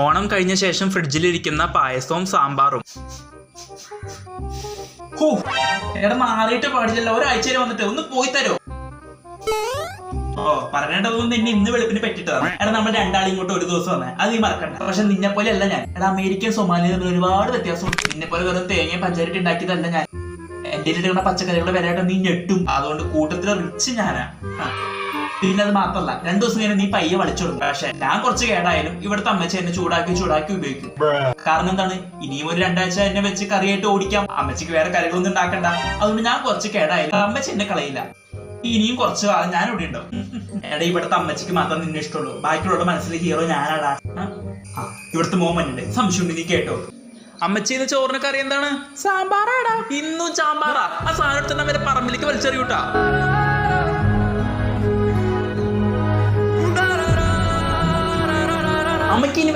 ഓണം കഴിഞ്ഞ ശേഷം ഫ്രിഡ്ജിലിരിക്കുന്ന പായസവും സാമ്പാറും. എടാ മാറിയിട്ട് പാടില്ലല്ലോ, ഒരാഴ്ചയിൽ വന്നിട്ട് ഒന്ന് പോയി തരോ? പറഞ്ഞിട്ടതൊന്നും നിന്നെ ഇന്ന് വെളുപ്പിന് പറ്റിട്ടതാണ്. എടാ നമ്മൾ രണ്ടാളും ഇങ്ങോട്ട് ഒരു ദിവസം വന്നേ, അത് നീ മറക്കണ്ട. പക്ഷെ നിന്നെ പോലെ അല്ല ഞാൻ. എടാ അമേരിക്കൻ സൊമാലിയ തമ്മിൽ ഒരുപാട് വ്യത്യാസമുണ്ട്. നിന്നെ പോലെ വെറും തേങ്ങയും പഞ്ചായത്ത് ഉണ്ടാക്കിയതല്ല ഞാൻ. എന്റെ ഇടുന്ന പച്ചക്കറികളുടെ വിലയായിട്ട് നീ ഞെട്ടും. അതുകൊണ്ട് കൂട്ടത്തില് റിച്ച് ഞാനാ. പിന്നെ അത് മാത്രല്ല, 2 ദിവസം കഴിഞ്ഞ് നീ പയ്യെ വലിച്ചോടും. പക്ഷെ ഞാൻ കുറച്ച് കേടായാലും ഇവിടുത്തെ അമ്മച്ചി എന്നെ ചൂടാക്കി ഉപയോഗിക്കും. കാരണം എന്താണ്, ഇനിയും ഒരു 2 ആഴ്ച എന്നെ വെച്ച് കറിയായിട്ട് ഓടിക്കാം. അമ്മച്ചിക്ക് വേറെ കറികളൊന്നും ഉണ്ടാക്കണ്ട. അതുകൊണ്ട് ഞാൻ കുറച്ച് കേടായാലും അമ്മച്ചി എന്നെ കളയില്ല. ഇനിയും കുറച്ച് കാലം ഞാൻ ഇവിടെ ഉണ്ടാവും. എടാ ഇവിടുത്തെ അമ്മച്ചിക്ക് മാത്രം നിന്നെ ഇഷ്ടമുള്ളൂ, ബാക്കിയുള്ള മനസ്സിലെ ഹീറോ ഞാനാടാ. ഇവിടുത്തെ മോമനുണ്ട്, സംശയമുണ്ട്, നീ കേട്ടോ? അമ്മച്ചിന്ന് ചോറിന് കറി എന്താണ്? സാമ്പാറാടാ. ഇന്നും സാമ്പാറാ? ആ സാധനം എടുത്തിട്ട് അവരെ പറമ്പിലേക്ക് വലിച്ചെറിയൂട്ടാ. അമ്മയ്ക്ക് ഇനി